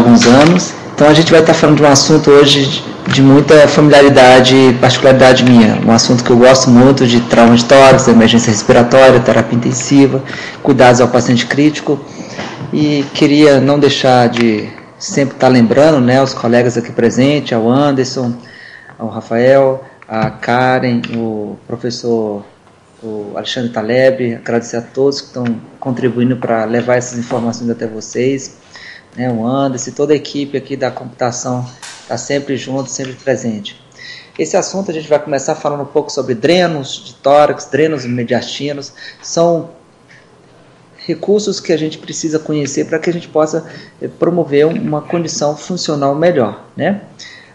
alguns anos. Então a gente vai estar falando de um assunto hoje de muita familiaridade e particularidade minha. Um assunto que eu gosto muito, de trauma de tórax, emergência respiratória, terapia intensiva, cuidados ao paciente crítico. E queria não deixar de sempre estar lembrando, né, os colegas aqui presentes, ao Anderson, ao Rafael, a Karen, o professor o Alexandre Taleb, agradecer a todos que estão contribuindo para levar essas informações até vocês, né, o Anderson e toda a equipe aqui da computação está sempre junto, sempre presente. Esse assunto a gente vai começar falando um pouco sobre drenos de tórax, drenos mediastinos, são recursos que a gente precisa conhecer para que a gente possa promover uma condição funcional melhor, né?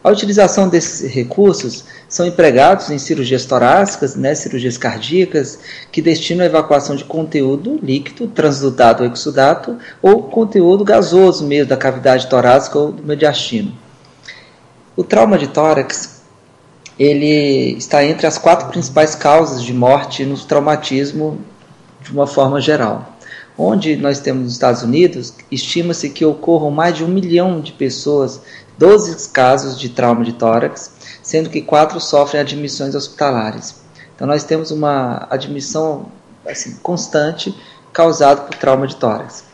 A utilização desses recursos são empregados em cirurgias torácicas, né, cirurgias cardíacas, que destinam a evacuação de conteúdo líquido, transudado ou exudato, ou conteúdo gasoso mesmo da cavidade torácica ou do mediastino. O trauma de tórax, ele está entre as 4 principais causas de morte no traumatismo de uma forma geral. Onde nós temos nos Estados Unidos, estima-se que ocorram mais de 1 milhão de pessoas, 12 casos de trauma de tórax, sendo que 4 sofrem admissões hospitalares. Então nós temos uma admissão constante causada por trauma de tórax.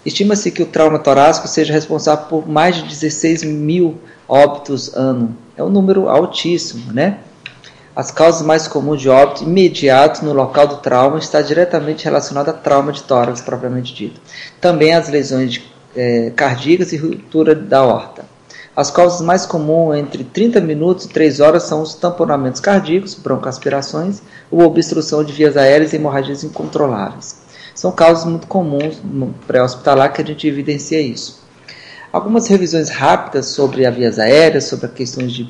Estima-se que o trauma torácico seja responsável por mais de 16 mil óbitos ano. É um número altíssimo, né? As causas mais comuns de óbito imediato no local do trauma está diretamente relacionada a trauma de tórax propriamente dito. Também as lesões cardíacas e ruptura da aorta. As causas mais comuns entre 30 minutos e 3 horas são os tamponamentos cardíacos, broncoaspirações, ou obstrução de vias aéreas e hemorragias incontroláveis. São causas muito comuns no pré-hospitalar que a gente evidencia isso. Algumas revisões rápidas sobre as vias aéreas, sobre as questões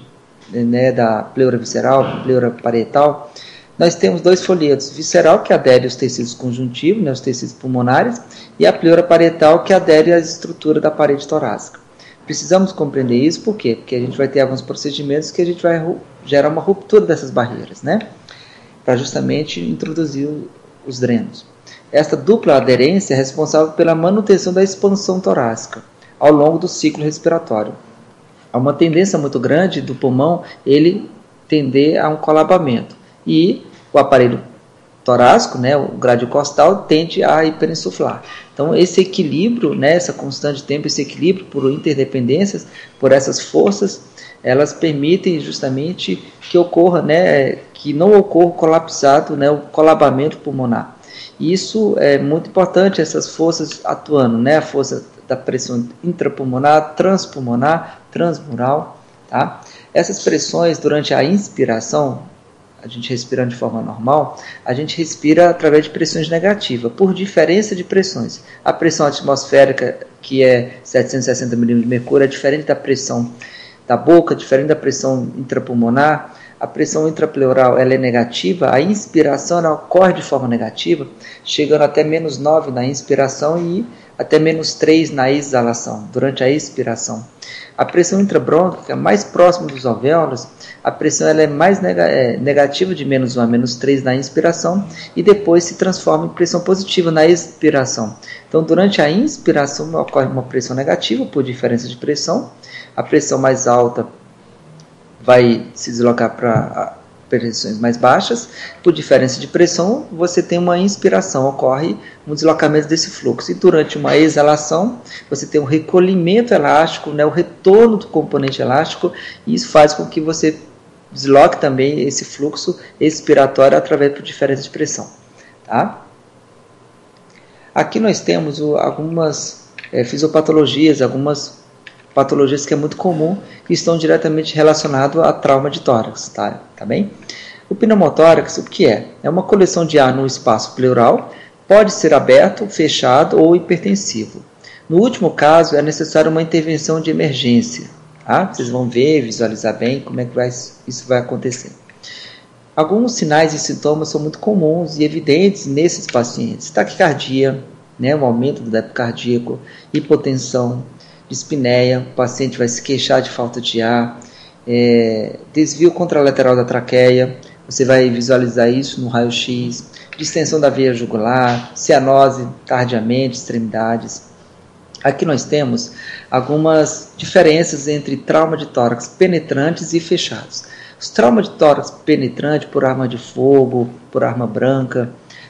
da pleura visceral, pleura parietal. Nós temos 2 folhetos: visceral, que adere aos tecidos conjuntivos, né, os tecidos pulmonares, e a pleura parietal, que adere à estrutura da parede torácica. Precisamos compreender isso, por quê? Porque a gente vai ter alguns procedimentos que a gente vai gerar uma ruptura dessas barreiras, né, para justamente introduzir os drenos. Esta dupla aderência é responsável pela manutenção da expansão torácica ao longo do ciclo respiratório. Há uma tendência muito grande do pulmão ele tender a um colapamento. E o aparelho torácico, né, o grade costal, tende a hiperinsuflar. Então, esse equilíbrio, né, essa constante de tempo, esse equilíbrio por interdependências, por essas forças, elas permitem justamente que ocorra, né, que não ocorra o colapsado, né, o colabamento pulmonar. Isso é muito importante, essas forças atuando, né, a força da pressão intrapulmonar, transpulmonar, transmural, tá? Essas pressões durante a inspiração, a gente respirando de forma normal, a gente respira através de pressões negativas, por diferença de pressões. A pressão atmosférica, que é 760 mm de mercúrio, é diferente da pressão da boca, diferente da pressão intrapulmonar. A pressão intrapleural ela é negativa, a inspiração ela ocorre de forma negativa, chegando até -9 na inspiração e até -3 na exalação, durante a expiração. A pressão intrabrônquica, mais próxima dos alvéolos, a pressão ela é mais negativa, de -1 a -3 na inspiração, e depois se transforma em pressão positiva na expiração. Então, durante a inspiração ocorre uma pressão negativa, por diferença de pressão. A pressão mais alta vai se deslocar para pressões mais baixas. Por diferença de pressão, você tem uma inspiração, ocorre um deslocamento desse fluxo. E durante uma exalação, você tem um recolhimento elástico, né, o retorno do componente elástico, e isso faz com que você desloque também esse fluxo expiratório através de diferença de pressão. Tá? Aqui nós temos algumas fisiopatologias, algumas patologias que é muito comum, que estão diretamente relacionadas a trauma de tórax, tá bem? O pneumotórax, o que é? É uma coleção de ar no espaço pleural, pode ser aberto, fechado ou hipertensivo. No último caso, é necessária uma intervenção de emergência, tá? Vocês vão ver, visualizar bem como é que isso vai acontecer. Alguns sinais e sintomas são muito comuns e evidentes nesses pacientes: taquicardia, né, um aumento do débito cardíaco, hipotensão, dispneia, o paciente vai se queixar de falta de ar, desvio contralateral da traqueia, você vai visualizar isso no raio-x, distensão da veia jugular, cianose tardiamente, extremidades. Aqui nós temos algumas diferenças entre trauma de tórax penetrantes e fechados. Os traumas de tórax penetrante por arma de fogo, por arma branca,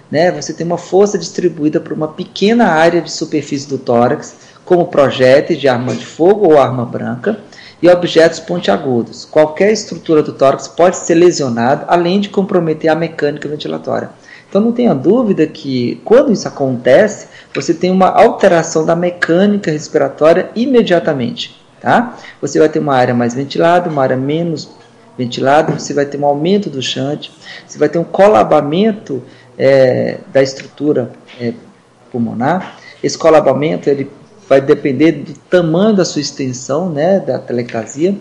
né, você tem uma força distribuída por uma pequena área de superfície do tórax, como projéteis de arma de fogo ou arma branca, e objetos pontiagudos. Qualquer estrutura do tórax pode ser lesionada, além de comprometer a mecânica ventilatória. Então não tenha dúvida que quando isso acontece, você tem uma alteração da mecânica respiratória imediatamente. Tá? Você vai ter uma área mais ventilada, uma área menos ventilada, você vai ter um aumento do shunt, você vai ter um colabamento da estrutura pulmonar. Esse colabamento ele vai depender do tamanho da sua extensão, né, da telectasia.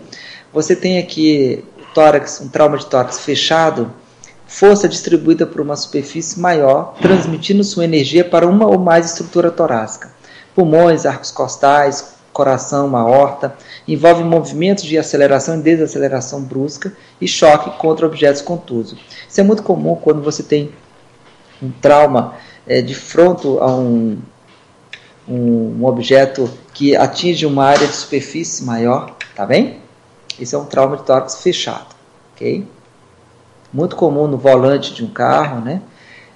Você tem aqui o tórax, um trauma de tórax fechado, força distribuída por uma superfície maior, transmitindo sua energia para uma ou mais estrutura torácica. Pulmões, arcos costais, coração, aorta, envolve movimentos de aceleração e desaceleração brusca e choque contra objetos contusos. Isso é muito comum quando você tem um trauma de fronto a um objeto que atinge uma área de superfície maior, tá bem? Esse é um trauma de tórax fechado, ok? Muito comum no volante de um carro, né?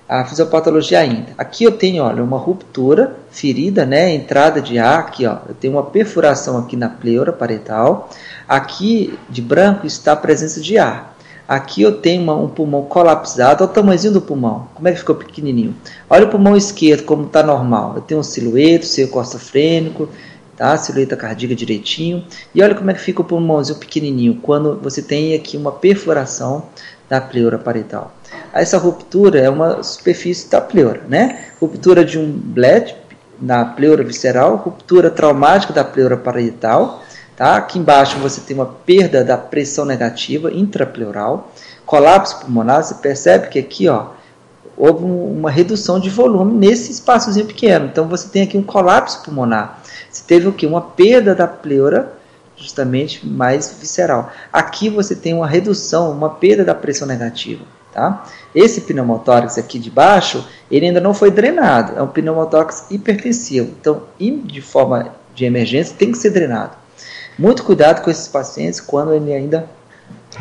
A fisiopatologia ainda. Aqui eu tenho, olha, uma ruptura, ferida, né? Entrada de ar, aqui, ó, eu tenho uma perfuração aqui na pleura parietal. Aqui de branco está a presença de ar. Aqui eu tenho um pulmão colapsado. Olha o tamanhozinho do pulmão, como é que ficou pequenininho. Olha o pulmão esquerdo, como está normal. Eu tenho um silueto, seio costofrênico, tá? Silhueta cardíaca direitinho. E olha como é que fica o pulmãozinho pequenininho, quando você tem aqui uma perfuração da pleura parietal. Essa ruptura é uma superfície da pleura, né? Ruptura de um bled na pleura visceral, ruptura traumática da pleura parietal. Tá? Aqui embaixo você tem uma perda da pressão negativa intrapleural, colapso pulmonar. Você percebe que aqui, ó, houve uma redução de volume nesse espaçozinho pequeno. Então você tem aqui um colapso pulmonar. Você teve o quê? Uma perda da pleura justamente mais visceral. Aqui você tem uma redução, uma perda da pressão negativa. Tá? Esse pneumotórax aqui de baixo, ele ainda não foi drenado. É um pneumotórax hipertensivo. Então, de forma de emergência, tem que ser drenado. Muito cuidado com esses pacientes quando ele ainda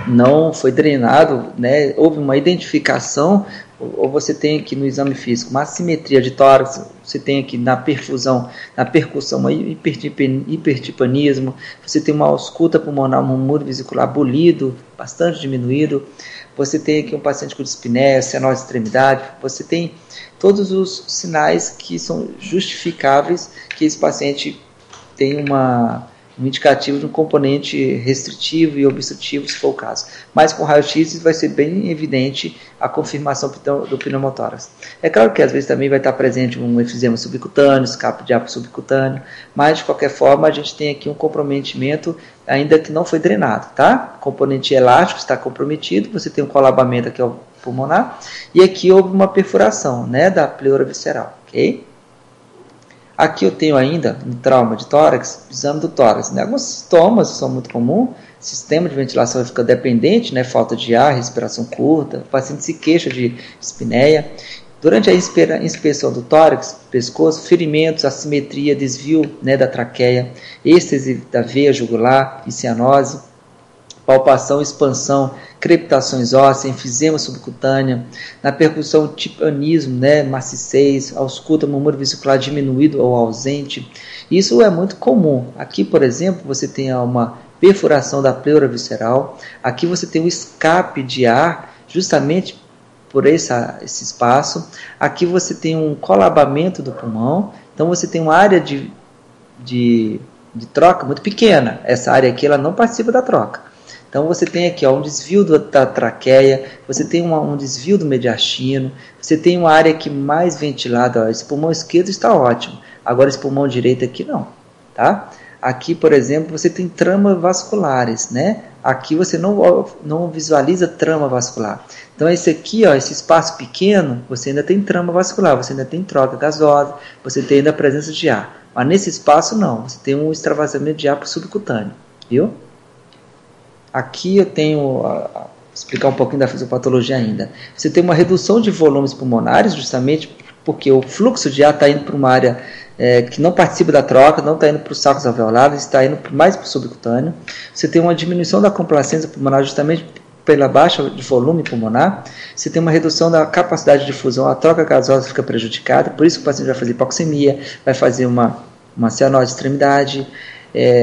não foi drenado, né? Houve uma identificação, ou você tem aqui no exame físico uma assimetria de tórax, você tem aqui na perfusão, na percussão, um hipertipanismo, você tem uma ausculta pulmonar, um murmúrio vesicular bolido, bastante diminuído, você tem aqui um paciente com dispneia, cianose de extremidade, você tem todos os sinais que são justificáveis que esse paciente tem um indicativo de um componente restritivo e obstrutivo, se for o caso. Mas com raio-x vai ser bem evidente a confirmação do pneumotórax. É claro que às vezes também vai estar presente um efizema subcutâneo, escape de ar subcutâneo, mas de qualquer forma a gente tem aqui um comprometimento ainda que não foi drenado, tá? O componente elástico está comprometido, você tem um colabamento aqui ao pulmonar, e aqui houve uma perfuração, né, da pleura visceral, ok? Aqui eu tenho ainda um trauma de tórax, exame do tórax. Né? Alguns sintomas são muito comuns, sistema de ventilação fica dependente, né? Falta de ar, respiração curta, o paciente se queixa de dispneia. Durante a inspeção do tórax, pescoço, ferimentos, assimetria, desvio, né, da traqueia, êxtase da veia jugular e cianose, palpação, expansão, crepitações ósseas, enfisema subcutânea, na percussão timpanismo, né, maciçez, ausculta, murmúrio vesicular diminuído ou ausente. Isso é muito comum. Aqui, por exemplo, você tem uma perfuração da pleura visceral, aqui você tem um escape de ar, justamente por esse espaço, aqui você tem um colabamento do pulmão, então você tem uma área de troca muito pequena, essa área aqui ela não participa da troca. Então você tem aqui, ó, um desvio da traqueia, você tem um desvio do mediastino, você tem uma área aqui mais ventilada, ó, esse pulmão esquerdo está ótimo, agora esse pulmão direito aqui não, tá? Aqui, por exemplo, você tem tramas vasculares, né? Aqui você não visualiza trama vascular. Então esse aqui, ó, esse espaço pequeno, você ainda tem trama vascular, você ainda tem troca gasosa, você tem ainda a presença de ar. Mas nesse espaço não, você tem um extravasamento de ar por subcutâneo, viu? Aqui eu tenho, explicar um pouquinho da fisiopatologia ainda. Você tem uma redução de volumes pulmonares, justamente porque o fluxo de ar está indo para uma área que não participa da troca, não está indo para os sacos alveolares, está indo mais para o subcutâneo. Você tem uma diminuição da complacência pulmonar justamente pela baixa de volume pulmonar. Você tem uma redução da capacidade de difusão, a troca gasosa fica prejudicada, por isso que o paciente vai fazer hipoxemia, vai fazer uma cianose de extremidade.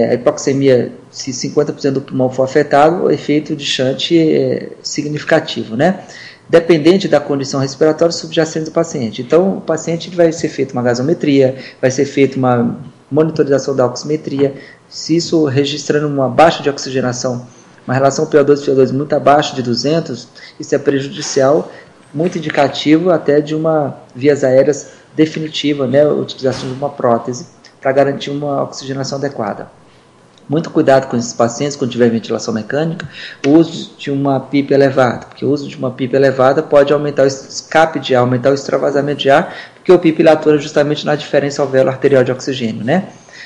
A hipoxemia, se 50% do pulmão for afetado, o efeito de shunt é significativo, né? Dependente da condição respiratória subjacente do paciente. Então, o paciente vai ser feita uma gasometria, vai ser feita uma monitorização da oximetria. Se isso registrando uma baixa de oxigenação, uma relação PO2-PO2 muito abaixo de 200, isso é prejudicial, muito indicativo até de uma vias aéreas definitiva, né? A utilização de uma prótese para garantir uma oxigenação adequada. Muito cuidado com esses pacientes quando tiver ventilação mecânica, o uso de uma PIP elevada, porque o uso de uma PIP elevada pode aumentar o escape de ar, aumentar o extravasamento de ar, porque o PIP atua justamente na diferença alvéolo-arterial de oxigênio, né?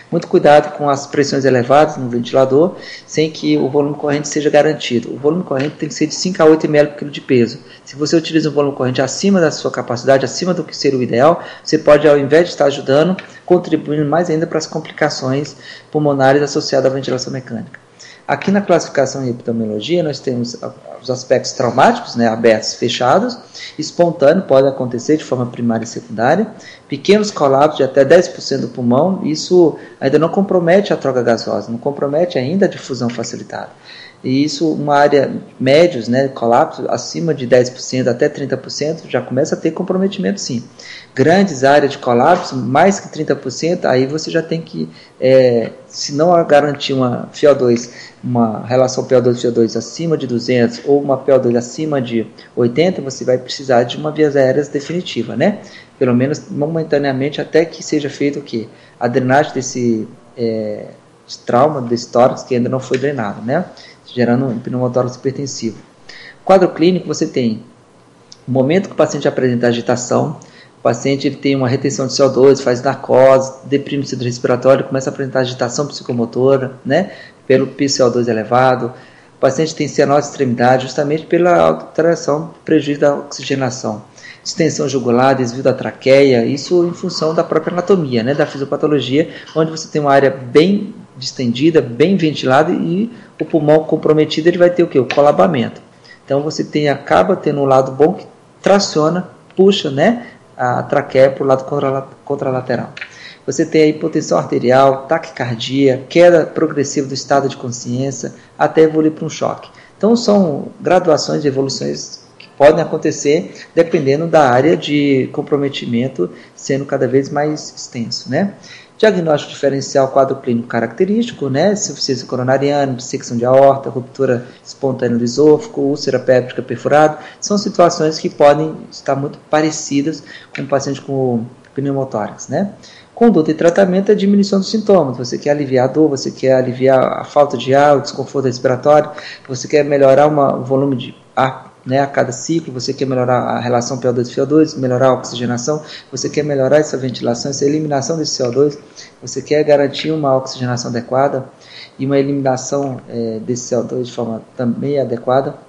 Muito cuidado com as pressões elevadas no ventilador, sem que o volume corrente seja garantido. O volume corrente tem que ser de 5 a 8 ml por quilo de peso. Se você utiliza um volume corrente acima da sua capacidade, acima do que seria o ideal, você pode, ao invés de estar ajudando, contribuindo mais ainda para as complicações pulmonares associadas à ventilação mecânica. Aqui na classificação em epidemiologia, nós temos os aspectos traumáticos, né, abertos e fechados, espontâneo, pode acontecer de forma primária e secundária, pequenos colapsos de até 10% do pulmão, isso ainda não compromete a troca gasosa, não compromete ainda a difusão facilitada. E isso, uma área médios, né, colapso acima de 10% até 30%, já começa a ter comprometimento sim. Grandes áreas de colapso, mais que 30%, aí você já tem que, se não garantir uma FiO2, uma relação PO2-FiO2 acima de 200 ou uma PO2 acima de 80, você vai precisar de uma vias aéreas definitiva, né? Pelo menos momentaneamente, até que seja feito o quê? A drenagem desse trauma, desse tórax que ainda não foi drenado, né? Gerando um pneumotórax hipertensivo. Quadro clínico, você tem o momento que o paciente apresenta agitação, o paciente ele tem uma retenção de CO2, faz narcose, deprime o cilindro respiratório, começa a apresentar agitação psicomotora, né? Pelo PCO2 elevado. O paciente tem cianose de extremidade, justamente pela alteração, prejuízo da oxigenação. Distensão jugular, desvio da traqueia, isso em função da própria anatomia, né? Da fisiopatologia, onde você tem uma área bem distendida, bem ventilada e o pulmão comprometido, ele vai ter o quê? O colabamento. Então você acaba tendo um lado bom que traciona, puxa, né, a traqueia para o lado contralateral. Você tem a hipotensão arterial, taquicardia, queda progressiva do estado de consciência, até evoluir para um choque. Então são graduações e evoluções que podem acontecer dependendo da área de comprometimento sendo cada vez mais extenso, né? Diagnóstico diferencial, quadro clínico característico, né? Insuficiência coronariana, dissecção de aorta, ruptura espontânea do esôfago, úlcera péptica perfurada, são situações que podem estar muito parecidas com o paciente com pneumotórax, né? Conduta e tratamento é a diminuição dos sintomas. Você quer aliviar a dor, você quer aliviar a falta de ar, o desconforto respiratório, você quer melhorar o volume de ar, né, a cada ciclo, você quer melhorar a relação PO2-FiO2, melhorar a oxigenação, você quer melhorar essa ventilação, essa eliminação desse CO2, você quer garantir uma oxigenação adequada e uma eliminação desse CO2 de forma também adequada,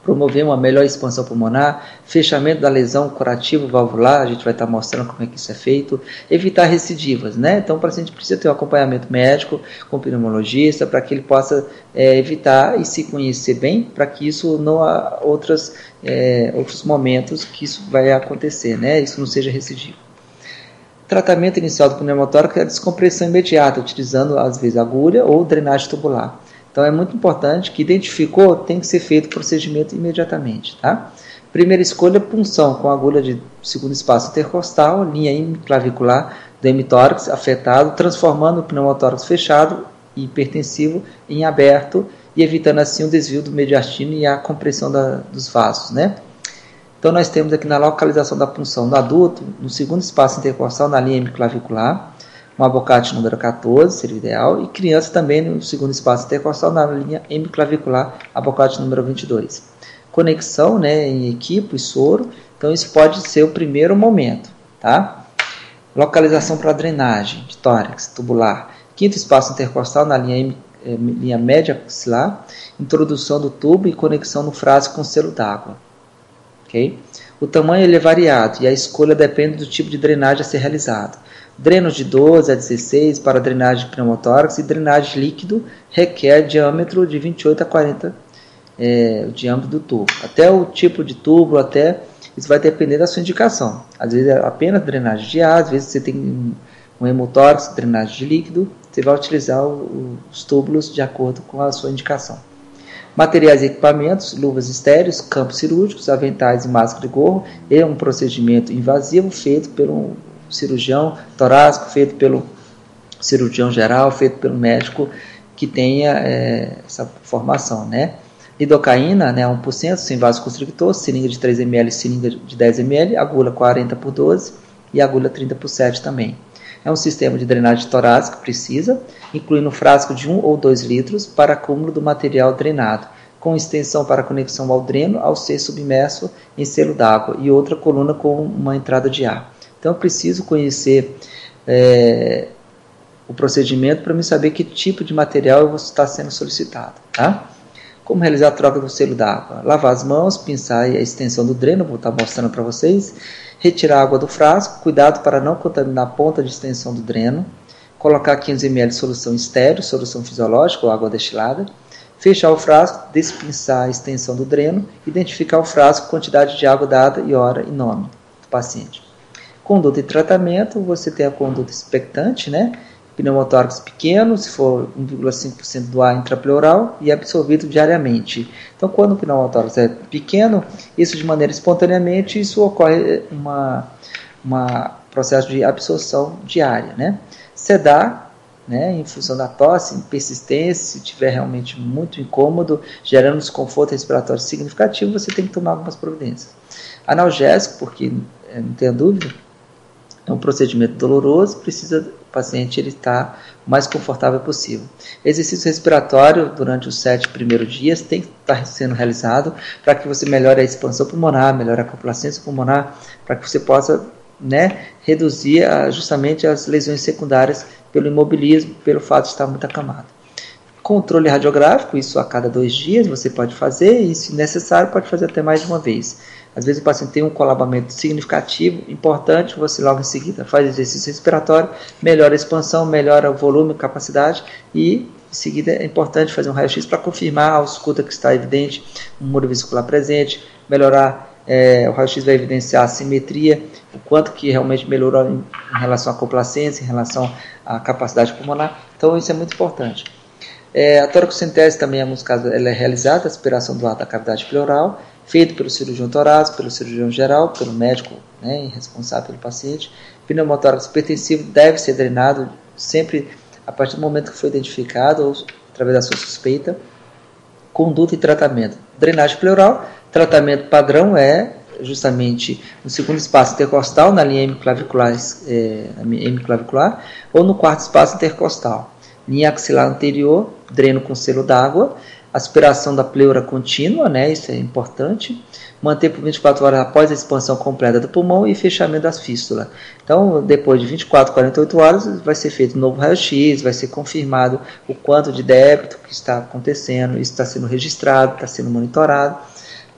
promover uma melhor expansão pulmonar, fechamento da lesão curativo valvular, a gente vai estar mostrando como é que isso é feito, evitar recidivas, né? Então o paciente precisa ter um acompanhamento médico com o pneumologista para que ele possa evitar e se conhecer bem, para que isso não há outros momentos que isso vai acontecer, né? Isso não seja recidivo. Tratamento inicial do pneumotórax é a descompressão imediata, utilizando às vezes agulha ou drenagem tubular. Então é muito importante que identificou, tem que ser feito o procedimento imediatamente, tá? Primeira escolha, punção com agulha de segundo espaço intercostal, linha hemiclavicular do hemitórax afetado, transformando o pneumotórax fechado e hipertensivo em aberto e evitando assim o desvio do mediastino e a compressão dos vasos, né? Então nós temos aqui na localização da punção do adulto, no segundo espaço intercostal, na linha hemiclavicular, um abocate número 14 seria o ideal, e criança também no segundo espaço intercostal na linha hemiclavicular, abocate número 22. Conexão, né, em equipo e soro, então isso pode ser o primeiro momento, tá? Localização para drenagem de tórax tubular, quinto espaço intercostal na linha média axilar, introdução do tubo e conexão no frasco com selo d'água. Okay? O tamanho ele é variado e a escolha depende do tipo de drenagem a ser realizado. Drenos de 12 a 16 para drenagem de pneumotórax e drenagem líquido requer diâmetro de 28 a 40 o diâmetro do tubo. Até o tipo de tubo, isso vai depender da sua indicação. Às vezes é apenas drenagem de ar, às vezes você tem um hemotórax, drenagem de líquido, você vai utilizar os túbulos de acordo com a sua indicação. Materiais e equipamentos, luvas estéreis, campos cirúrgicos, aventais e máscara de gorro, é um procedimento invasivo feito pelo cirurgião torácico, feito pelo cirurgião geral, feito pelo médico que tenha essa formação, né? Lidocaína, né, 1%, sem vasoconstrictor, seringa de 3 ml, seringa de 10 ml, agulha 40 por 12 e agulha 30 por 7 também. É um sistema de drenagem torácica precisa, incluindo frasco de 1 ou 2 litros para acúmulo do material drenado, com extensão para conexão ao dreno ao ser submerso em selo d'água e outra coluna com uma entrada de ar. Então eu preciso conhecer o procedimento para me saber que tipo de material está sendo solicitado. Tá? Como realizar a troca do selo d'água? Lavar as mãos, pinçar a extensão do dreno, vou estar mostrando para vocês. Retirar a água do frasco, cuidado para não contaminar a ponta de extensão do dreno. Colocar 15 ml de solução estéril, solução fisiológica ou água destilada. Fechar o frasco, despinçar a extensão do dreno. Identificar o frasco, quantidade de água dada e hora e nome do paciente. Conduta e tratamento, você tem a conduta expectante, né? Pneumotórax pequeno, se for 1,5% do ar intrapleural e absorvido diariamente. Então, quando o pneumotórax é pequeno, isso de maneira espontaneamente, isso ocorre processo de absorção diária, né? Sedar, né, em função da tosse, persistência, se tiver realmente muito incômodo, gerando desconforto respiratório significativo, você tem que tomar algumas providências. Analgésico, porque não tenha dúvida, é um procedimento doloroso, precisa o paciente estar o mais confortável possível. Exercício respiratório durante os 7 primeiros dias tem que estar sendo realizado para que você melhore a expansão pulmonar, melhore a complacência pulmonar, para que você possa, né, reduzir justamente as lesões secundárias pelo imobilismo, pelo fato de estar muito acamado. Controle radiográfico, isso a cada 2 dias você pode fazer e, se necessário, pode fazer até mais de uma vez. Às vezes o paciente tem um colabamento significativo, importante, você logo em seguida faz exercício respiratório, melhora a expansão, melhora o volume, capacidade e em seguida é importante fazer um raio-x para confirmar a ausculta que está evidente, um muro vesicular presente, melhorar, o raio-x vai evidenciar a simetria, o quanto que realmente melhorou em relação à complacência, em relação à capacidade pulmonar, então isso é muito importante. A toracocentese também, em alguns casos, ela é realizada, a aspiração do ar da cavidade pleural, feito pelo cirurgião torácico, pelo cirurgião geral, pelo médico, né, responsável pelo paciente. Pneumotórax hipertensivo deve ser drenado sempre a partir do momento que foi identificado ou através da sua suspeita. Conduta e tratamento. Drenagem pleural, tratamento padrão é justamente no segundo espaço intercostal, na linha hemiclavicular ou no quarto espaço intercostal. Linha axilar anterior, dreno com selo d'água, aspiração da pleura contínua, né, isso é importante, manter por 24 horas após a expansão completa do pulmão e fechamento das fístulas. Então, depois de 24 a 48 horas, vai ser feito um novo raio-x, vai ser confirmado o quanto de débito que está acontecendo, isso está sendo registrado, está sendo monitorado,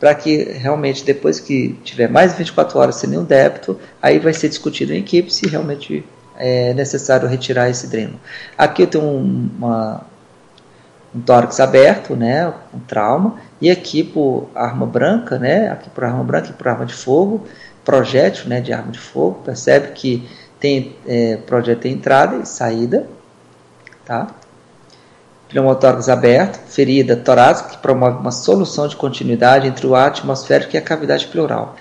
para que realmente, depois que tiver mais de 24 horas sem nenhum débito, aí vai ser discutido em equipe se realmente é necessário retirar esse dreno. Aqui eu tenho um tórax aberto, né, um trauma, e aqui por arma branca, né, aqui por arma branca e por arma de fogo, projétil, né, de arma de fogo, percebe que tem projétil tem entrada e saída, tá? Pneumotórax aberto, ferida torácica que promove uma solução de continuidade entre o ar atmosférico e a cavidade pleural.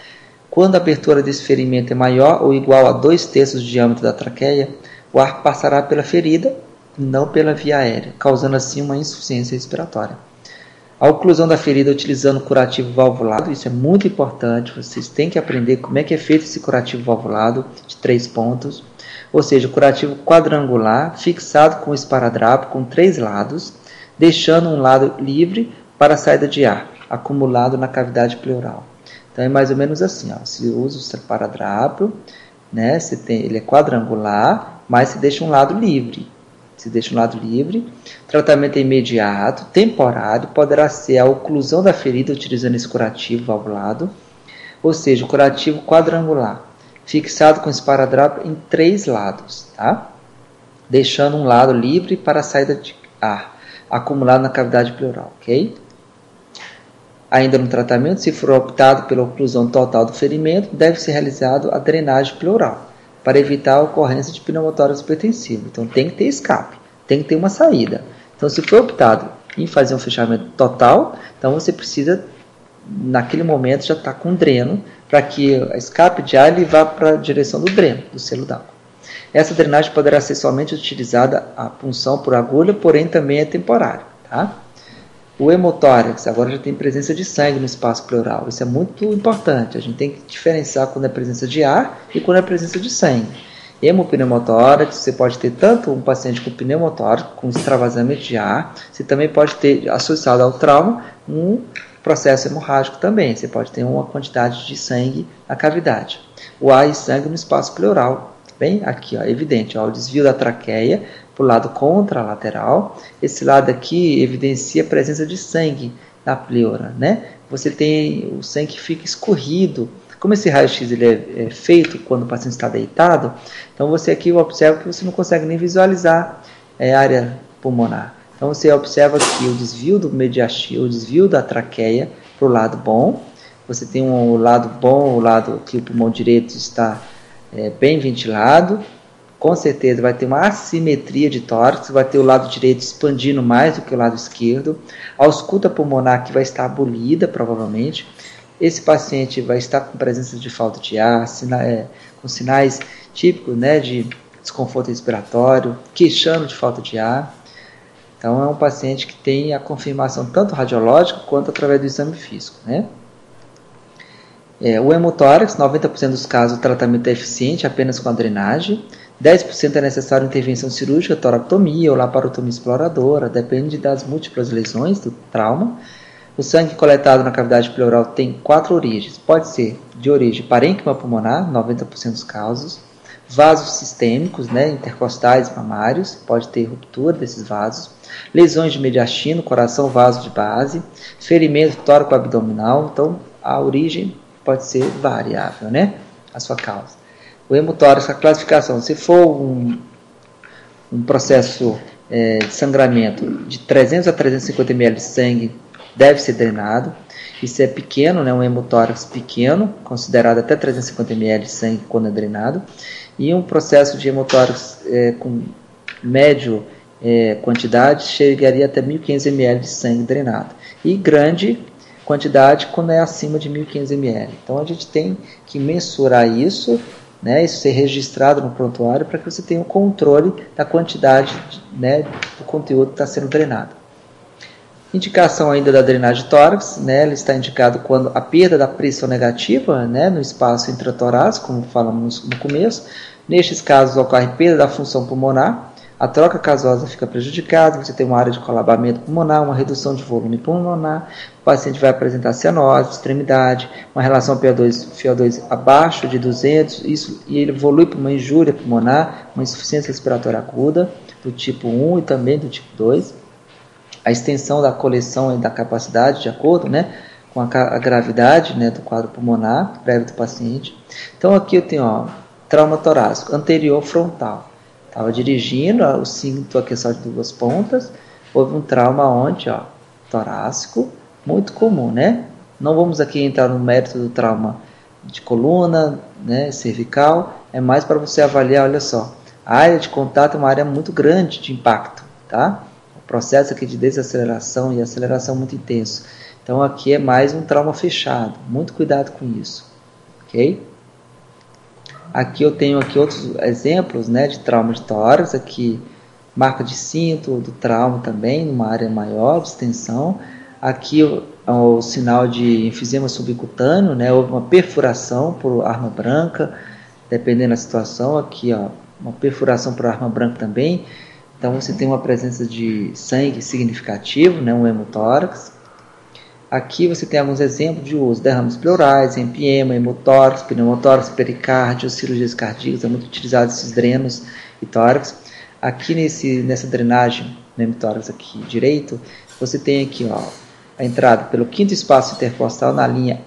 Quando a abertura desse ferimento é maior ou igual a 2/3 do diâmetro da traqueia, o ar passará pela ferida e não pela via aérea, causando assim uma insuficiência respiratória. A oclusão da ferida utilizando curativo valvulado, isso é muito importante, vocês têm que aprender como é que é feito esse curativo valvulado de 3 pontos, ou seja, curativo quadrangular, fixado com esparadrapo com 3 lados, deixando um lado livre para a saída de ar, acumulado na cavidade pleural. Então é mais ou menos assim, ó, se usa o esparadrapo, né, ele é quadrangular, mas se deixa um lado livre. Se deixa um lado livre, tratamento é imediato, temporário, poderá ser a oclusão da ferida utilizando esse curativo valvulado, ou seja, o curativo quadrangular. fixado com esparadrapo em 3 lados, tá? Deixando um lado livre para a saída de ar, acumulado na cavidade pleural, ok? Ainda no tratamento, se for optado pela oclusão total do ferimento, deve ser realizado a drenagem pleural, para evitar a ocorrência de pneumotórax hipertensivo. Então tem que ter escape, tem que ter uma saída. Então se for optado em fazer um fechamento total, então você precisa, naquele momento, já estar com dreno, para que o escape de ar ele vá para a direção do dreno, do selo d'água. Essa drenagem poderá ser somente utilizada a punção por agulha, porém também é temporária, tá? O hemotórax agora já tem presença de sangue no espaço pleural. Isso é muito importante. A gente tem que diferenciar quando é presença de ar e quando é presença de sangue. Hemopneumotórax, você pode ter tanto um paciente com pneumotórax, com extravasamento de ar, você também pode ter, associado ao trauma, um processo hemorrágico também. Você pode ter uma quantidade de sangue na cavidade. O ar e sangue no espaço pleural. Bem, aqui, ó, evidente, ó, o desvio da traqueia para o lado contralateral. Esse lado aqui evidencia a presença de sangue na pleura, né? Você tem o sangue que fica escorrido. Como esse raio-x ele é feito quando o paciente está deitado, então você aqui observa que você não consegue nem visualizar a área pulmonar. Então você observa aqui o desvio do mediastino, o desvio da traqueia para o lado bom. Você tem um lado bom, o lado que o pulmão direito está bem ventilado. Com certeza vai ter uma assimetria de tórax, vai ter o lado direito expandindo mais do que o lado esquerdo. A ausculta pulmonar que vai estar abolida, provavelmente. Esse paciente vai estar com presença de falta de ar, com sinais típicos, né, de desconforto respiratório, queixando de falta de ar. Então é um paciente que tem a confirmação tanto radiológica quanto através do exame físico, né? O hemotórax, 90% dos casos o tratamento é eficiente apenas com a drenagem. 10% é necessário intervenção cirúrgica, toractomia ou laparotomia exploradora, depende das múltiplas lesões do trauma. O sangue coletado na cavidade pleural tem 4 origens. Pode ser de origem parênquima pulmonar, 90% dos casos. Vasos sistêmicos, né, intercostais, mamários, pode ter ruptura desses vasos. Lesões de mediastino, coração, vaso de base. Ferimento tóraco-abdominal. Então, a origem pode ser variável, né, a sua causa. O hemotórax, a classificação, se for um processo de sangramento de 300 a 350 ml de sangue, deve ser drenado. Isso é pequeno, né, um hemotórax pequeno, considerado até 350 ml de sangue quando é drenado. E um processo de hemotórax com médio quantidade chegaria até 1.500 ml de sangue drenado. E grande quantidade quando é acima de 1.500 ml. Então a gente tem que mensurar isso, né, isso ser registrado no prontuário para que você tenha um controle da quantidade, né, do conteúdo que está sendo drenado. Indicação ainda da drenagem de tórax, né, ela está indicado quando a perda da pressão negativa, né, no espaço intratorácico, como falamos no começo. Nestes casos ocorre perda da função pulmonar, a troca gasosa fica prejudicada, você tem uma área de colabamento pulmonar, uma redução de volume pulmonar, o paciente vai apresentar cianose, extremidade, uma relação PO2 abaixo de 200, e ele evolui para uma injúria pulmonar, uma insuficiência respiratória aguda, do tipo 1 e também do tipo 2. A extensão da coleção e da capacidade, de acordo, né, com a gravidade, né, do quadro pulmonar prévio do paciente. Então aqui eu tenho trauma torácico anterior frontal. Estava dirigindo, o cinto aqui é só de 2 pontas, houve um trauma onde, torácico, muito comum, né? Não vamos aqui entrar no mérito do trauma de coluna, né, cervical, é mais para você avaliar, olha só, a área de contato é uma área muito grande de impacto, tá? O processo aqui de desaceleração e aceleração muito intenso. Então aqui é mais um trauma fechado, muito cuidado com isso, ok? Aqui eu tenho outros exemplos, né, de trauma de tórax, aqui marca de cinto do trauma também, numa área maior de extensão. Aqui o sinal de enfisema subcutâneo, né, houve uma perfuração por arma branca, dependendo da situação. Aqui uma perfuração por arma branca também. Então você tem uma presença de sangue significativo, né, um hemotórax. Aqui você tem alguns exemplos de uso: derrames pleurais, empiema, hemotórax, pneumotórax, pericárdio, cirurgias cardíacas, é muito utilizado esses drenos e tórax. Aqui nessa drenagem no hemotórax aqui direito, você tem aqui a entrada pelo quinto espaço intercostal na linha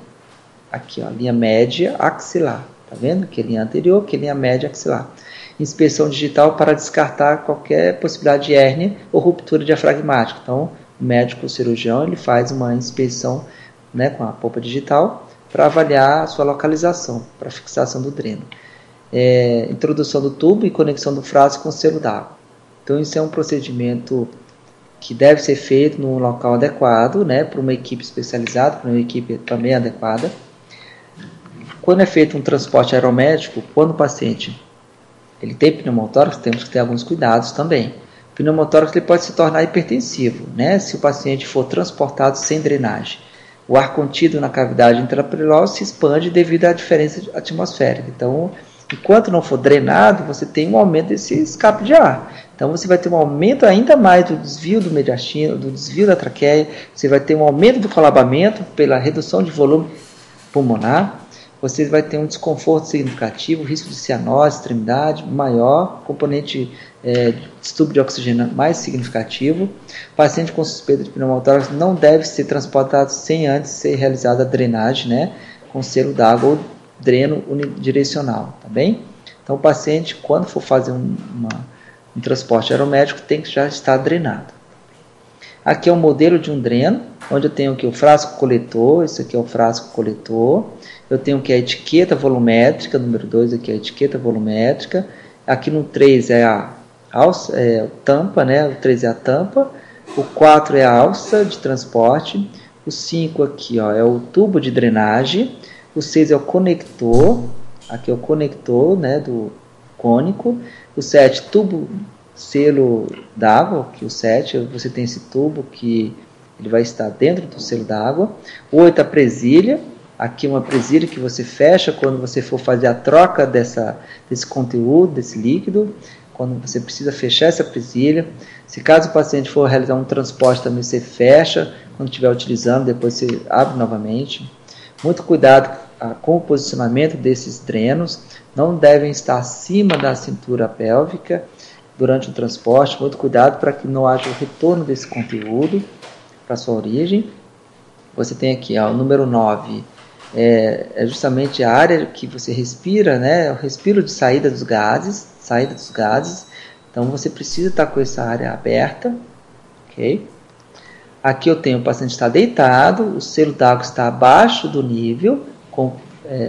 aqui, linha média axilar, Tá vendo? Que linha anterior, que linha média axilar. Inspeção digital para descartar qualquer possibilidade de hérnia ou ruptura diafragmática. Então, o médico cirurgião ele faz uma inspeção, né, com a polpa digital para avaliar a sua localização, para fixação do dreno. Introdução do tubo e conexão do frasco com o selo d'água. Então, isso é um procedimento que deve ser feito num local adequado, né, para uma equipe especializada, para uma equipe também adequada. Quando é feito um transporte aeromédico, quando o paciente ele tem pneumotórax, temos que ter alguns cuidados também. O pneumotórax ele pode se tornar hipertensivo, né, se o paciente for transportado sem drenagem. O ar contido na cavidade intrapleural se expande devido à diferença atmosférica. Então, enquanto não for drenado, você tem um aumento desse escape de ar. Então, você vai ter um aumento ainda mais do desvio do mediastino, do desvio da traqueia, você vai ter um aumento do colabamento pela redução de volume pulmonar, você vai ter um desconforto significativo, risco de cianose, extremidade maior, componente de distúrbio de oxigênio mais significativo. Paciente com suspeita de pneumotórax não deve ser transportado sem antes ser realizada a drenagem, né, com selo d'água ou dreno unidirecional, tá bem? Então, o paciente, quando for fazer um transporte aeromédico, tem que já estar drenado. Aqui é um modelo de um dreno, onde eu tenho aqui o frasco coletor, isso aqui é o frasco coletor. Eu tenho aqui a etiqueta volumétrica, número 2 aqui é a etiqueta volumétrica. Aqui no 3 é a tampa, né? O 3 é a tampa. O 4 é a alça de transporte. O 5 aqui, ó, é o tubo de drenagem. O 6 é o conector. Aqui é o conector, né, do cônico. O 7, tubo selo d'água. Aqui o 7, você tem esse tubo que ele vai estar dentro do selo d'água. O 8, a presilha. Aqui uma presilha que você fecha quando você for fazer a troca desse conteúdo, desse líquido. Quando você precisa fechar essa presilha. Se caso o paciente for realizar um transporte, também você fecha. Quando estiver utilizando, depois você abre novamente. Muito cuidado com o posicionamento desses drenos. Não devem estar acima da cintura pélvica durante o transporte. Muito cuidado para que não haja o retorno desse conteúdo para sua origem. Você tem aqui, ó, o número 9. É justamente a área que você respira, né? O respiro de saída dos gases. Então, você precisa estar com essa área aberta. Ok? Aqui eu tenho o paciente está deitado, o selo d'água está abaixo do nível,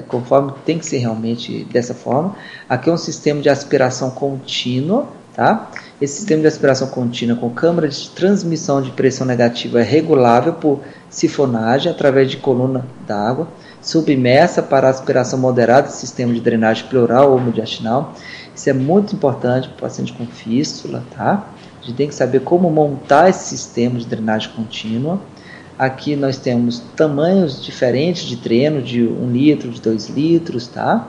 conforme tem que ser realmente dessa forma. Aqui é um sistema de aspiração contínua, tá? Esse sistema de aspiração contínua com câmara de transmissão de pressão negativa é regulável por sifonagem através de coluna d'água, submersa para aspiração moderada do sistema de drenagem pleural ou mediastinal. Isso é muito importante para o paciente com fístula, tá? A gente tem que saber como montar esse sistema de drenagem contínua. Aqui nós temos tamanhos diferentes de dreno, de 1 litro, de 2 litros, tá?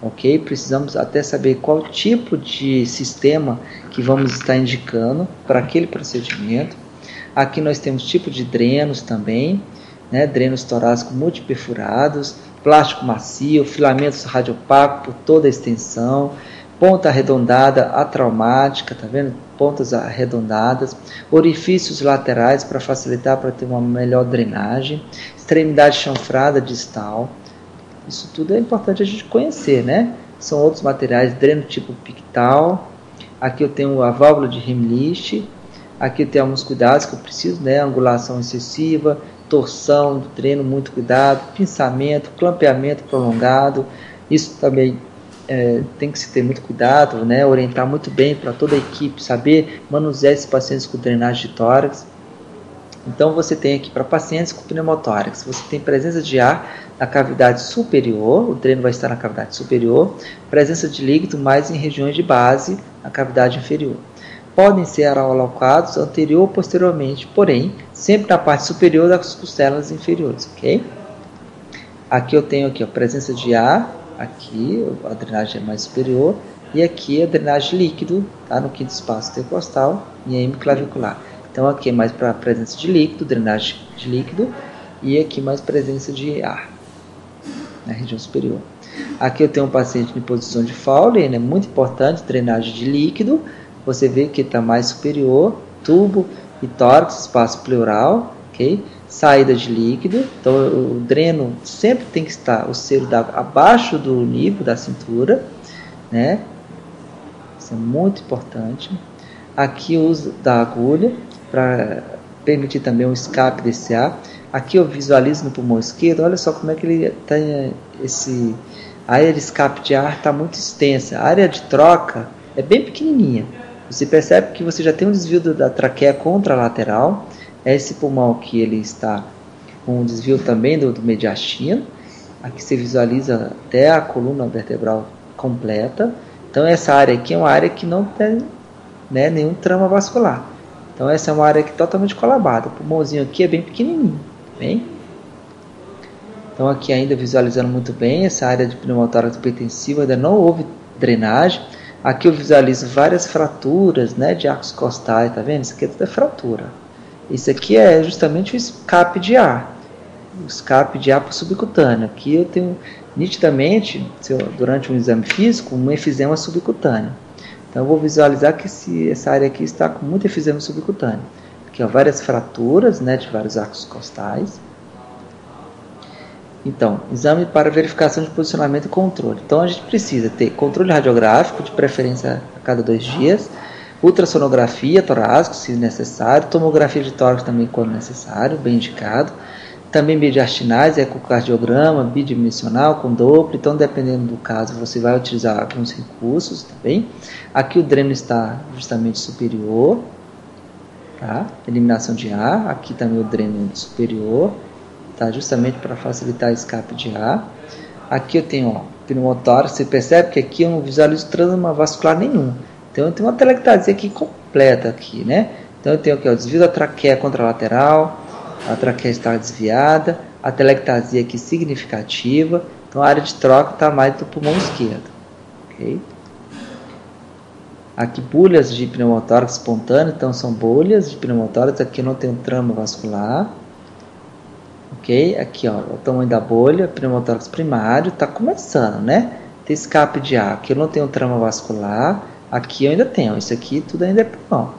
Ok? Precisamos até saber qual tipo de sistema que vamos estar indicando para aquele procedimento. Aqui nós temos tipo de drenos também, né? Drenos torácicos multiperfurados, plástico macio, filamentos radiopacos por toda a extensão, ponta arredondada atraumática, tá vendo? Pontas arredondadas, orifícios laterais para facilitar, para ter uma melhor drenagem, extremidade chanfrada distal. Isso tudo é importante a gente conhecer, né? São outros materiais, dreno tipo pictal. Aqui eu tenho a válvula de Heimlich. Aqui eu tenho alguns cuidados que eu preciso, né? Angulação excessiva, torção do dreno, muito cuidado, pinçamento, clampeamento prolongado. Isso também tem que se ter muito cuidado, né? Orientar muito bem para toda a equipe, saber manusear esses pacientes com drenagem de tórax. Então você tem aqui para pacientes com pneumotórax, você tem presença de ar na cavidade superior, o dreno vai estar na cavidade superior, presença de líquido mais em regiões de base, na cavidade inferior. Podem ser alocados anterior ou posteriormente, porém, sempre na parte superior das costelas inferiores, ok? Aqui eu tenho aqui a presença de ar, aqui a drenagem é mais superior, e aqui a drenagem líquido, tá, no quinto espaço intercostal e hemiclavicular. Então aqui é mais para a presença de líquido, drenagem de líquido, e aqui mais presença de ar na região superior. Aqui eu tenho um paciente em posição de Fowler, é muito importante, drenagem de líquido. Você vê que está mais superior, tubo e tórax, espaço pleural, ok? Saída de líquido, então o dreno sempre tem que estar o selo d'água abaixo do nível da cintura, né? Isso é muito importante. Aqui o uso da agulha para permitir também um escape desse ar. Aqui eu visualizo no pulmão esquerdo, olha só como é que ele tem a área de escape de ar está muito extensa, a área de troca é bem pequenininha. Você percebe que você já tem um desvio da traqueia contralateral. Esse pulmão aqui ele está com um desvio também do mediastino. Aqui você visualiza até a coluna vertebral completa. Então essa área aqui é uma área que não tem, né, nenhum trama vascular. Então essa é uma área aqui totalmente colabada. O pulmãozinho aqui é bem pequenininho. Bem? Então aqui ainda visualizando muito bem essa área de pneumotórax hipertensivo, ainda não houve drenagem. Aqui eu visualizo várias fraturas, né, de arcos costais, tá vendo? Isso aqui é tudo fratura. Isso aqui é justamente o escape de ar. O escape de ar subcutâneo. Aqui eu tenho nitidamente, durante um exame físico, um efizema subcutâneo. Então eu vou visualizar que essa área aqui está com muito efizema subcutâneo. Aqui ó, várias fraturas, né, de vários arcos costais. Então, exame para verificação de posicionamento e controle. Então, a gente precisa ter controle radiográfico, de preferência a cada 2 dias, ultrassonografia torácica, se necessário, tomografia de tórax também quando necessário, bem indicado. Também mediastinais, ecocardiograma, bidimensional, com Doppler. Então, dependendo do caso, você vai utilizar alguns recursos também. Aqui o dreno está justamente superior, tá? Eliminação de ar. Aqui também o dreno superior. Tá, justamente para facilitar o escape de ar. Aqui eu tenho ó, pneumotórax, você percebe que aqui eu não visualizo trama vascular nenhum. Então eu tenho uma telectasia aqui completa aqui, né? Então eu tenho aqui ó, o desvio da traqueia contralateral, a traqueia está desviada, a telectasia aqui significativa. Então a área de troca está mais do pulmão esquerdo, ok? Aqui bolhas de pneumotórax espontâneo, então são bolhas de pneumotórax, aqui não tem trama vascular. Ok, aqui ó, o tamanho da bolha, pneumotórax primário, está começando, né? Tem escape de ar, aqui eu não tenho trama vascular, aqui eu ainda tenho, isso aqui tudo ainda é pulmão,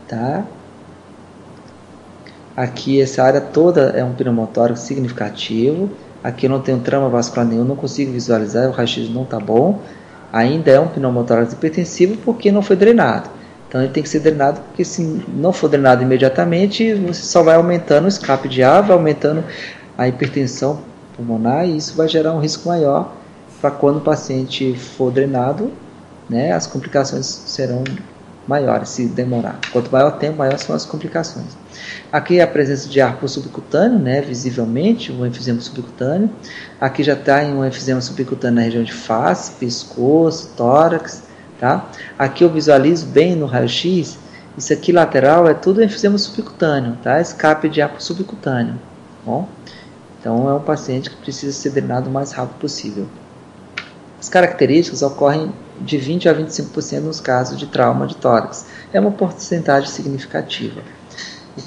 tá? Aqui essa área toda é um pneumotórax significativo, aqui eu não tenho trama vascular nenhum, não consigo visualizar, o raio-x não está bom, ainda é um pneumotórax hipertensivo porque não foi drenado. Então ele tem que ser drenado, porque se não for drenado imediatamente, você só vai aumentando o escape de ar, vai aumentando a hipertensão pulmonar e isso vai gerar um risco maior para quando o paciente for drenado, né, as complicações serão maiores se demorar. Quanto maior o tempo, maiores são as complicações. Aqui a presença de ar subcutâneo, né, visivelmente, o enfisema subcutâneo. Aqui já está em um enfisema subcutâneo na região de face, pescoço, tórax. Tá? Aqui eu visualizo bem no raio-x, isso aqui lateral é tudo enfisema subcutâneo, tá? Escape de ar subcutâneo. Bom? Então é um paciente que precisa ser drenado o mais rápido possível. As características ocorrem de 20 a 25% nos casos de trauma de tórax. É uma porcentagem significativa.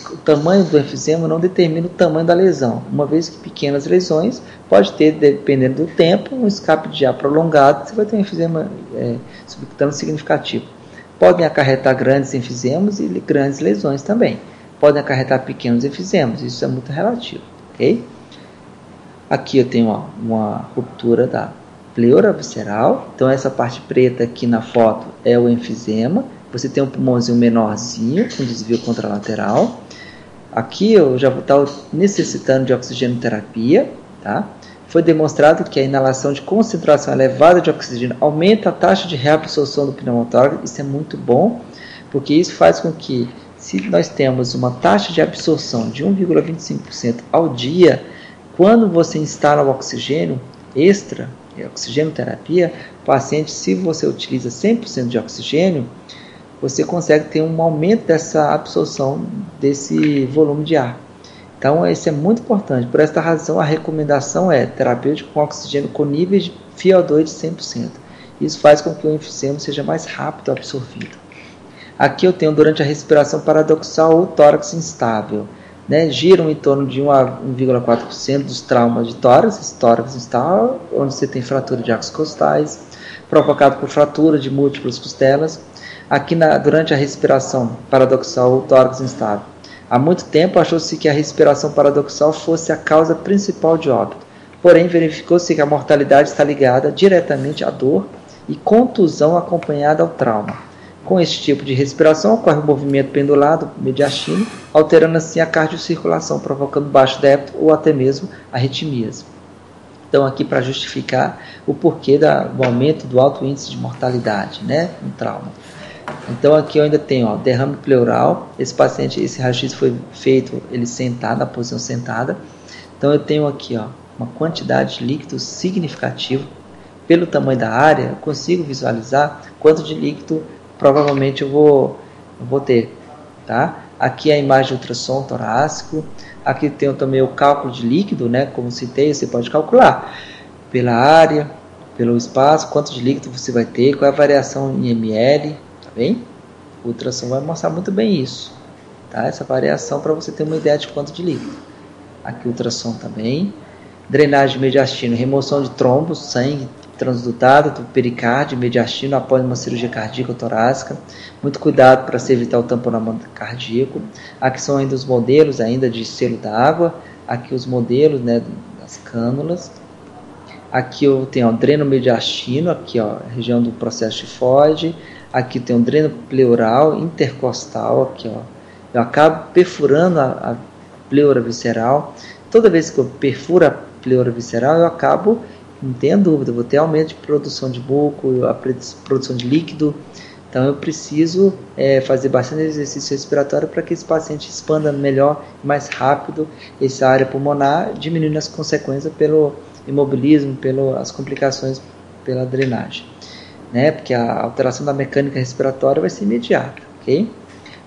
O tamanho do enfisema não determina o tamanho da lesão, uma vez que pequenas lesões pode ter, dependendo do tempo, um escape de ar prolongado, você vai ter um enfisema subcutâneo significativo. Podem acarretar grandes enfisemas e grandes lesões também. Podem acarretar pequenos enfisemas, isso é muito relativo. Okay? Aqui eu tenho ó, uma ruptura da pleura visceral, então essa parte preta aqui na foto é o enfisema. Você tem um pulmãozinho menorzinho, com desvio contralateral. Aqui eu já vou estar necessitando de oxigenoterapia. Tá? Foi demonstrado que a inalação de concentração elevada de oxigênio aumenta a taxa de reabsorção do pneumotórax. Isso é muito bom, porque isso faz com que, se nós temos uma taxa de absorção de 1,25% ao dia, quando você instala o oxigênio extra, oxigenoterapia, o paciente, se você utiliza 100% de oxigênio, você consegue ter um aumento dessa absorção desse volume de ar. Então, isso é muito importante. Por esta razão, a recomendação é terapêutico com oxigênio com níveis de FiO2 de 100%. Isso faz com que o enfisema seja mais rápido absorvido. Aqui eu tenho, durante a respiração paradoxal, o tórax instável. Né? Giram em torno de 1 a 1,4% dos traumas de tórax, esse tórax instável, onde você tem fratura de arcos costais, provocado por fratura de múltiplas costelas. Aqui durante a respiração paradoxal, o tórax instável. Há muito tempo achou-se que a respiração paradoxal fosse a causa principal de óbito. Porém, verificou-se que a mortalidade está ligada diretamente à dor e contusão acompanhada ao trauma. Com este tipo de respiração ocorre um movimento pendular do mediastino, alterando assim a cardiocirculação, provocando baixo débito ou até mesmo arritmias. Então, aqui para justificar o porquê do aumento do alto índice de mortalidade, né, no trauma. Então, aqui eu ainda tenho derrame pleural. Esse paciente, esse raio-x foi feito ele sentado, na posição sentada. Então, eu tenho aqui uma quantidade de líquido significativa. Pelo tamanho da área, eu consigo visualizar quanto de líquido provavelmente eu vou ter. Tá? Aqui é a imagem de ultrassom torácico. Aqui tem também o cálculo de líquido, né? Como citei, você pode calcular pela área, pelo espaço, quanto de líquido você vai ter, qual é a variação em ml, tá bem? O ultrassom vai mostrar muito bem isso, tá? Essa variação para você ter uma ideia de quanto de líquido. Aqui o ultrassom também. Drenagem mediastino, remoção de trombos, sangue transdutado do pericárdio mediastino após uma cirurgia cardíaca ou torácica. Muito cuidado para se evitar o tamponamento cardíaco. Aqui são ainda os modelos ainda de selo d'água. Aqui os modelos, né, das cânulas. Aqui eu tenho o dreno mediastino, aqui região do processo tifoide. Aqui tem o dreno pleural intercostal, aqui eu acabo perfurando a pleura visceral. Toda vez que eu perfuro a pleura visceral, eu acabo, não tenha dúvida, vou ter aumento de produção de muco, a produção de líquido. Então eu preciso fazer bastante exercício respiratório para que esse paciente expanda melhor e mais rápido essa área pulmonar, diminuindo as consequências pelo imobilismo, pelas complicações pela drenagem, né? Porque a alteração da mecânica respiratória vai ser imediata, ok?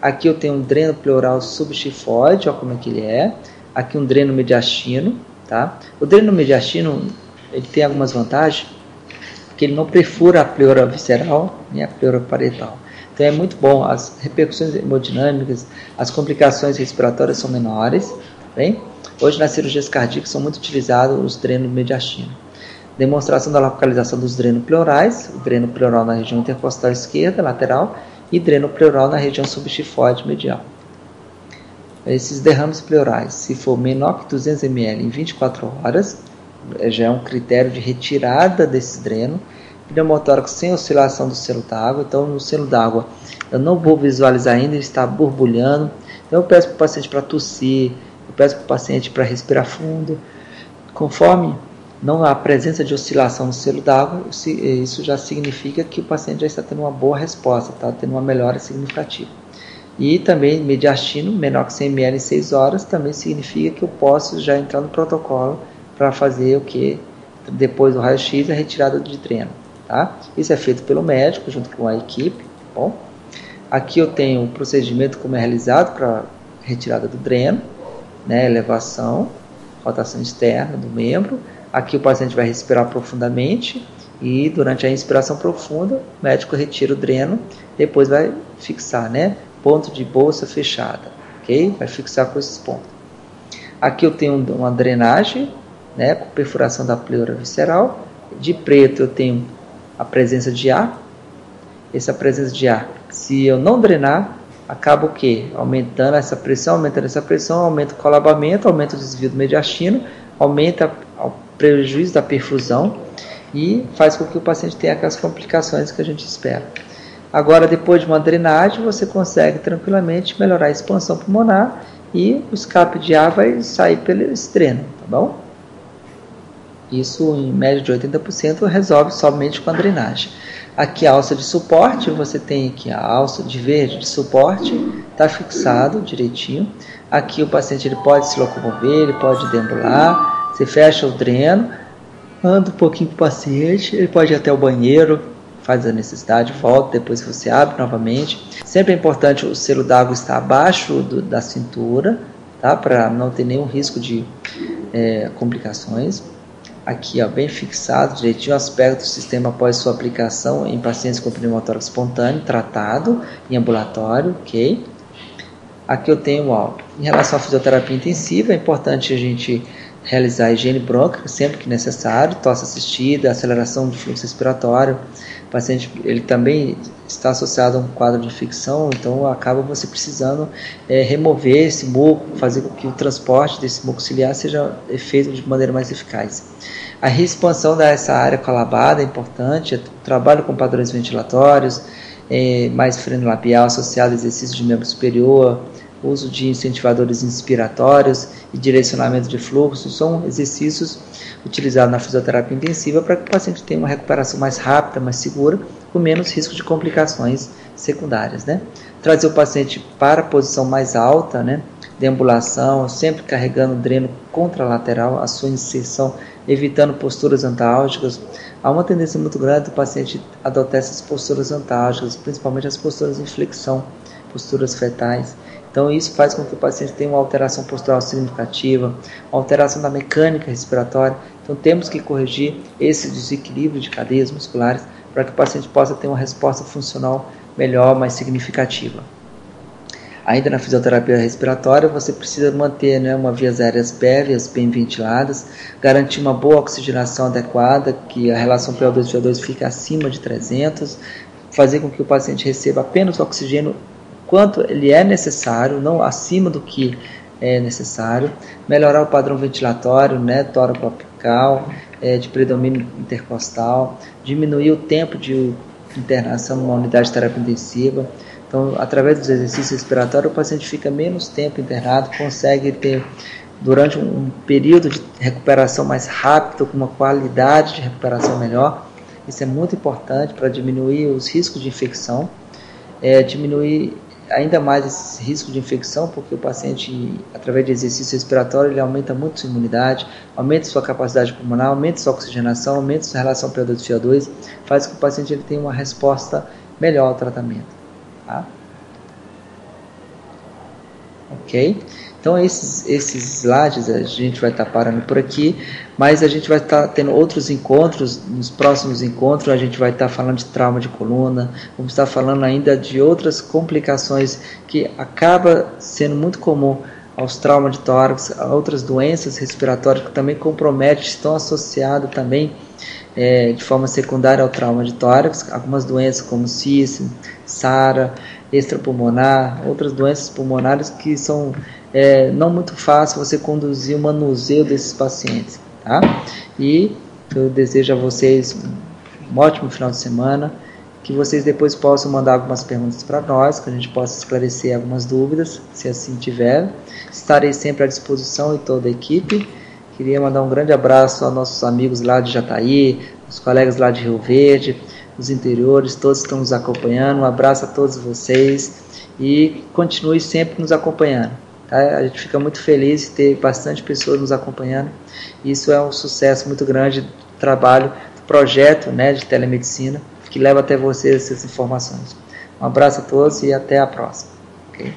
Aqui eu tenho um dreno pleural subtifoide, olha como é que ele é. Aqui um dreno mediastino, tá? O dreno mediastino ele tem algumas vantagens, porque ele não perfura a pleura visceral nem a pleura parietal. Então é muito bom, as repercussões hemodinâmicas, as complicações respiratórias são menores, tá bem? Hoje nas cirurgias cardíacas são muito utilizados os drenos mediastinos. Demonstração da localização dos drenos pleurais, o dreno pleural na região intercostal esquerda, lateral, e dreno pleural na região subtifoide medial. Esses derrames pleurais, se for menor que 200 ml em 24 horas, já é um critério de retirada desse dreno. Pneumotórax sem oscilação do selo d'água, então no selo d'água eu não vou visualizar ainda, ele está borbulhando. Então eu peço para o paciente para tossir, eu peço para o paciente para respirar fundo. Conforme não há presença de oscilação no selo d'água, isso já significa que o paciente já está tendo uma boa resposta, está tendo uma melhora significativa. E também mediastino, menor que 100 ml em 6 horas, também significa que eu posso já entrar no protocolo para fazer o que? Depois do raio-x, a retirada de dreno. Tá? Isso é feito pelo médico, junto com a equipe. Bom? Aqui eu tenho o procedimento como é realizado para retirada do dreno, né? Elevação, rotação externa do membro. Aqui o paciente vai respirar profundamente e durante a inspiração profunda, o médico retira o dreno, depois vai fixar, né? Ponto de bolsa fechada, ok? Vai fixar com esses pontos. Aqui eu tenho uma drenagem, né? Com perfuração da pleura visceral. De preto eu tenho a presença de ar. Essa presença de ar, se eu não drenar, acaba o quê? Aumentando essa pressão, aumenta o colabamento, aumenta o desvio do mediastino, aumenta o prejuízo da perfusão e faz com que o paciente tenha aquelas complicações que a gente espera. Agora, depois de uma drenagem, você consegue tranquilamente melhorar a expansão pulmonar e o escape de ar vai sair pelo dreno, tá bom? Isso, em média de 80%, resolve somente com a drenagem. Aqui a alça de suporte, você tem aqui a alça de verde de suporte, está fixado direitinho. Aqui o paciente ele pode se locomover, ele pode deambular, você fecha o dreno, anda um pouquinho com o paciente, ele pode ir até o banheiro, faz a necessidade, volta, depois você abre novamente. Sempre é importante o selo d'água estar abaixo da cintura, tá? Para não ter nenhum risco de complicações. Aqui, ó, bem fixado, direitinho o aspecto do sistema após sua aplicação em pacientes com pneumotórax espontâneo, tratado em ambulatório, ok? aqui eu tenho algo. Em relação à fisioterapia intensiva, é importante a gente realizar a higiene brônquica sempre que necessário, tosse assistida, aceleração do fluxo respiratório. O paciente ele também está associado a um quadro de infecção, então acaba você precisando remover esse muco, fazer com que o transporte desse muco ciliar seja feito de maneira mais eficaz. A expansão dessa área colabada é importante, trabalho com padrões ventilatórios, mais freno labial associado a exercício de membro superior, uso de incentivadores inspiratórios e direcionamento de fluxo, são exercícios utilizados na fisioterapia intensiva para que o paciente tenha uma recuperação mais rápida, mais segura, com menos risco de complicações secundárias, né? Trazer o paciente para a posição mais alta, né? Deambulação, sempre carregando o dreno contralateral, a sua inserção, evitando posturas antálgicas. Há uma tendência muito grande do paciente adotar essas posturas antálgicas, principalmente as posturas em flexão, posturas fetais. Então isso faz com que o paciente tenha uma alteração postural significativa, uma alteração da mecânica respiratória. Então temos que corrigir esse desequilíbrio de cadeias musculares para que o paciente possa ter uma resposta funcional melhor, mais significativa. Ainda na fisioterapia respiratória, você precisa manter, né, uma vias aéreas pérvias bem ventiladas, garantir uma boa oxigenação adequada, que a relação PO2-VO2 fique acima de 300, fazer com que o paciente receba apenas o oxigênio quanto ele é necessário, não acima do que é necessário, melhorar o padrão ventilatório, né, tóraco-apical, de predomínio intercostal, diminuir o tempo de internação numa unidade de terapia intensiva. Então, através dos exercícios respiratórios, o paciente fica menos tempo internado, consegue ter, durante um período de recuperação mais rápido, com uma qualidade de recuperação melhor. Isso é muito importante para diminuir os riscos de infecção, diminuir ainda mais esse risco de infecção, porque o paciente, através de exercício respiratório, ele aumenta muito sua imunidade, aumenta sua capacidade pulmonar, aumenta sua oxigenação, aumenta sua relação PO2-VO2, faz com que o paciente ele tenha uma resposta melhor ao tratamento. Tá? Ok? Então esses slides a gente vai estar parando por aqui, mas a gente vai estar tendo outros encontros. Nos próximos encontros a gente vai estar falando de trauma de coluna, vamos estar falando ainda de outras complicações que acaba sendo muito comum aos traumas de tórax, a outras doenças respiratórias que também comprometem, estão associadas também de forma secundária ao trauma de tórax, algumas doenças como CIS, SARA, extrapulmonar, outras doenças pulmonares que são não muito fácil você conduzir o manuseio desses pacientes, tá? E eu desejo a vocês um ótimo final de semana, que vocês depois possam mandar algumas perguntas para nós, que a gente possa esclarecer algumas dúvidas, se assim tiver. Estarei sempre à disposição e toda a equipe. Queria mandar um grande abraço aos nossos amigos lá de Jataí, os colegas lá de Rio Verde, os interiores, todos que estão nos acompanhando. Um abraço a todos vocês e continue sempre nos acompanhando. Tá? A gente fica muito feliz de ter bastante pessoas nos acompanhando. Isso é um sucesso muito grande do trabalho, do projeto, né, de telemedicina, que leva até vocês essas informações. Um abraço a todos e até a próxima. Okay?